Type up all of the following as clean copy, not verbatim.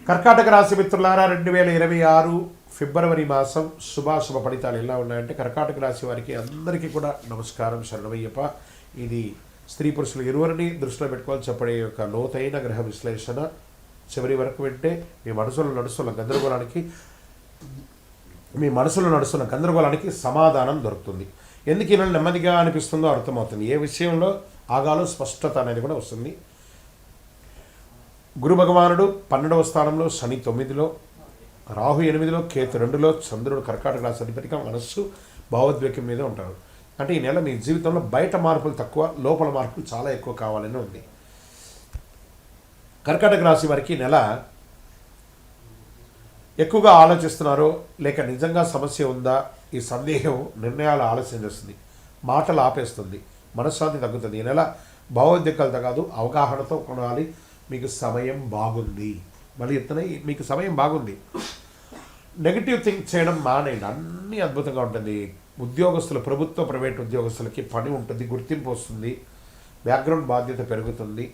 కర్కాటక రాశి మిత్రులారా 2026 ఫిబ్రవరి మాసం శుభాశుభ ఫలితాలు ఎలా ఉన్నాయంటే కర్కాటక రాశి వారికి అందరికీ కూడా నమస్కారం శరణమయ్యప్ప. ఇది స్త్రీ పురుషులు ఇరువురిని దృష్టిలో పెట్టుకోవాలి చెప్పడే యొక్క లోతైన గ్రహ విశ్లేషణ చివరి వరకు వింటే మీ మనసులో నడుస్తున్న గందరగోళానికి సమాధానం దొరుకుతుంది. ఎందుకు ఇలా నెమ్మదిగా అనిపిస్తుందో అర్థమవుతుంది. ఏ విషయంలో ఆగాలో స్పష్టత అనేది కూడా వస్తుంది. గురు భగవానుడు 12వ స్థానంలో, శని 9లో, రాహు 8లో, కేతు 2లో, చంద్రుడు కర్కాటక రాశి అధిపతిగా మనస్సు భావోద్వేగం మీద ఉంటారు. అంటే ఈ నెల మీ జీవితంలో బయట మార్పులు తక్కువ, లోపల మార్పులు చాలా ఎక్కువ కావాలని ఉంది. కర్కాటక రాశి వారికి నెల ఎక్కువగా ఆలోచిస్తున్నారో లేక నిజంగా సమస్య ఉందా ఈ సందేహం నిర్ణయాలు ఆలస్యం చేస్తుంది, మాటలు ఆపేస్తుంది, మనశ్శాంతి తగ్గుతుంది. ఈ నెల భావోద్వేగాలతో కాదు అవగాహనతో కొనాలి. మీకు సమయం బాగుంది, మళ్ళీ చెప్తున్నాయి మీకు సమయం బాగుంది. నెగిటివ్ థింక్ చేయడం మానేయండి, అన్నీ అద్భుతంగా ఉంటుంది. ఉద్యోగస్తులు, ప్రభుత్వ ప్రైవేట్ ఉద్యోగస్తులకి పని ఉంటుంది, గుర్తింపు వస్తుంది, బ్యాక్గ్రౌండ్ బాధ్యత పెరుగుతుంది.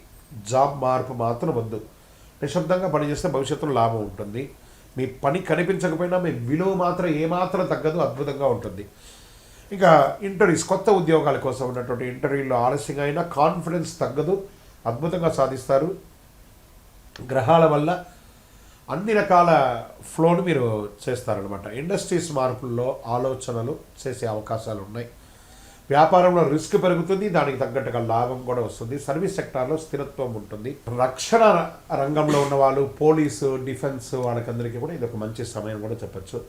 జాబ్ మార్పు మాత్రం వద్దు, నిశ్శబ్దంగా పనిచేస్తే భవిష్యత్తులో లాభం ఉంటుంది. మీ పని కనిపించకపోయినా మీ విలువ మాత్రం ఏమాత్రం తగ్గదు, అద్భుతంగా ఉంటుంది. ఇంకా ఇంటర్వ్యూస్, కొత్త ఉద్యోగాల కోసం ఉన్నటువంటి ఇంటర్వ్యూలో ఆలస్యంగా అయినా కాన్ఫిడెన్స్ తగ్గదు, అద్భుతంగా సాధిస్తారు. గ్రహాల వల్ల అన్ని రకాల ఫ్లోను మీరు చేస్తారనమాట. ఇండస్ట్రీస్ మార్పుల్లో ఆలోచనలు చేసే అవకాశాలు ఉన్నాయి. వ్యాపారంలో రిస్క్ పెరుగుతుంది, దానికి తగ్గట్టుగా లాభం కూడా వస్తుంది. సర్వీస్ సెక్టార్లో స్థిరత్వం ఉంటుంది. రక్షణ రంగంలో ఉన్న వాళ్ళు, పోలీసు, డిఫెన్స్ వాళ్ళకందరికీ కూడా ఇది ఒక మంచి సమయం కూడా చెప్పచ్చు.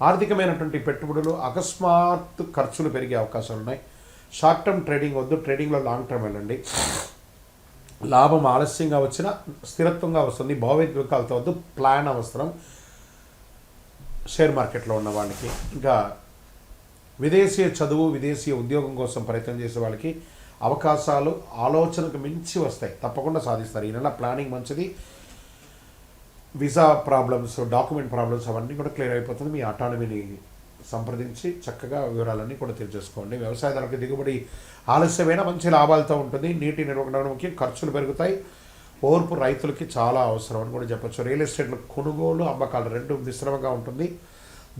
ఆర్థికమైనటువంటి పెట్టుబడులు, అకస్మాత్ ఖర్చులు పెరిగే అవకాశాలు ఉన్నాయి. షార్ట్ టర్మ్ ట్రేడింగ్ వద్దు, ట్రేడింగ్లో లాంగ్ టర్మ్ వెళ్ళండి. లాభం ఆలస్యంగా వచ్చినా స్థిరత్వంగా వస్తుంది. భావోద్వేగాలతో వద్దు, ప్లాన్ అవసరం షేర్ మార్కెట్లో ఉన్న వాళ్ళకి. ఇంకా విదేశీయ చదువు, విదేశీయ ఉద్యోగం కోసం ప్రయత్నం చేసే వాళ్ళకి అవకాశాలు ఆలోచనకు మించి వస్తాయి, తప్పకుండా సాధిస్తారు. ఈ నెల ప్లానింగ్ మంచిది. వీసా ప్రాబ్లమ్స్, డాక్యుమెంట్ ప్రాబ్లమ్స్ అవన్నీ కూడా క్లియర్ అయిపోతుంది. మీ అటానమీని సంప్రదించి చక్కగా వివరాలన్నీ కూడా తెలియజేసుకోండి. వ్యవసాయదారులకు దిగుబడి ఆలస్యమైన మంచి లాభాలతో ఉంటుంది. నీటి నిర్వహణకి ఖర్చులు పెరుగుతాయి. ఓర్పు రైతులకి చాలా అవసరం అని కూడా చెప్పచ్చు. రియల్ ఎస్టేట్లో కొనుగోలు అమ్మకాలు రెండు మిశ్రమంగా ఉంటుంది.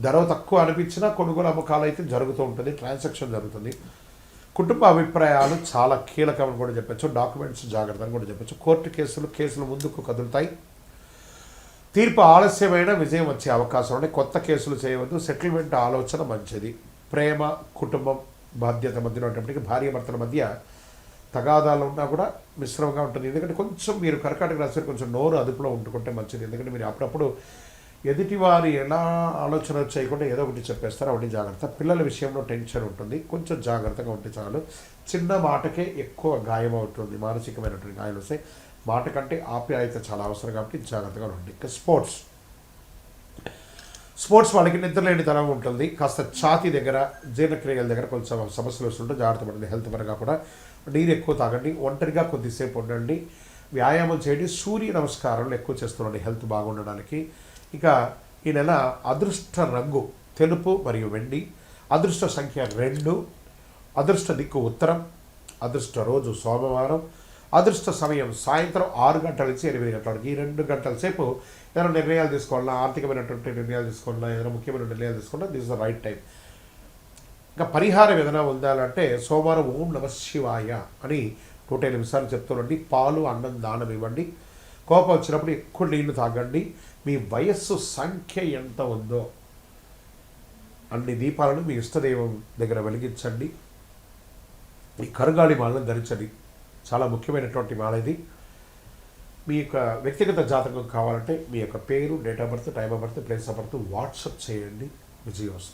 ధర తక్కువ అనిపించినా కొనుగోలు అమ్మకాలు అయితే జరుగుతూ ఉంటుంది, ట్రాన్సాక్షన్ జరుగుతుంది. కుటుంబ అభిప్రాయాలు చాలా కీలకమని కూడా చెప్పచ్చు. డాక్యుమెంట్స్ జాగ్రత్త అని కూడా చెప్పచ్చు. కోర్టు కేసులు ముందుకు కదులుతాయి. తీర్పు ఆలస్యమైన విజయం వచ్చే అవకాశం ఉంది. కొత్త కేసులు చేయవద్దు. సెటిల్మెంట్ ఆలోచన మంచిది. ప్రేమ, కుటుంబం, బాధ్యత మధ్యలో ఉన్నప్పటికీ భార్యాభర్తల మధ్య తగాదాలు ఉన్నా కూడా మిశ్రమంగా ఉంటుంది. ఎందుకంటే కొంచెం మీరు కర్కాటక రాశి కొంచెం నోరు అదుపులో ఉంటుకుంటే మంచిది. ఎందుకంటే మీరు అప్పుడప్పుడు ఎదుటివారి ఎలా ఆలోచన చేయకుండా ఏదో ఒకటి చెప్పేస్తారు, అవన్నీ జాగ్రత్త. పిల్లల విషయంలో టెన్షన్ ఉంటుంది, కొంచెం జాగ్రత్తగా ఉంటే చాలు. చిన్న మాటకే ఎక్కువ గాయం అవుతుంది, మానసికమైనటువంటి గాయాలు వస్తాయి. మాట కంటే ఆప్యాయత చాలా అవసరం కాబట్టి జాగ్రత్తగా ఉండండి. ఇంకా స్పోర్ట్స్ వాళ్ళకి నిద్రలేని తనం ఉంటుంది. కాస్త ఛాతీ దగ్గర, జీర్ణక్రియల దగ్గర కొంచెం సమస్యలు వస్తుంటే జాగ్రత్త పడండి. హెల్త్ పరంగా కూడా నీరు ఎక్కువ తాగండి, ఒంటరిగా కొద్దిసేపు ఉండండి, వ్యాయామం చేయండి, సూర్య నమస్కారాలు ఎక్కువ చేస్తుండండి హెల్త్ బాగుండడానికి. ఇక ఈ నెల అదృష్ట రంగు తెలుపు మరియు వెండి, అదృష్ట సంఖ్య 2, అదృష్ట దిక్కు ఉత్తరం, అదృష్ట రోజు సోమవారం, అదృష్ట సమయం సాయంత్రం 6 గంటల నుంచి 8 గంటల వరకు. ఈ 2 గంటల సేపు ఏదైనా నిర్ణయాలు తీసుకోవాలన్నా, ఆర్థికమైనటువంటి నిర్ణయాలు తీసుకోవాలన్నా, ఏదైనా ముఖ్యమైన నిర్ణయాలు తీసుకోవాలన్నా this is the right time. ఇంకా పరిహారం ఏదైనా ఉండాలంటే సోమవారం ఓం నమ శివాయ అని 108 నిమిషాలు చెప్తుండండి. పాలు, అన్నం దానం ఇవ్వండి. కోపం వచ్చినప్పుడు ఎక్కువ నీళ్లు తాగండి. మీ వయస్సు సంఖ్య ఎంత ఉందో అన్ని దీపాలను మీ ఇష్టదైవం దగ్గర వెలిగించండి. ఈ కరుగాలి మాలను ధరించండి, చాలా ముఖ్యమైనటువంటి మాల ఇది. మీ యొక్క వ్యక్తిగత జాతకం కావాలంటే మీ యొక్క పేరు, date of birth, time of birth, place of birth WhatsApp చేయండి. విజయవస్తు.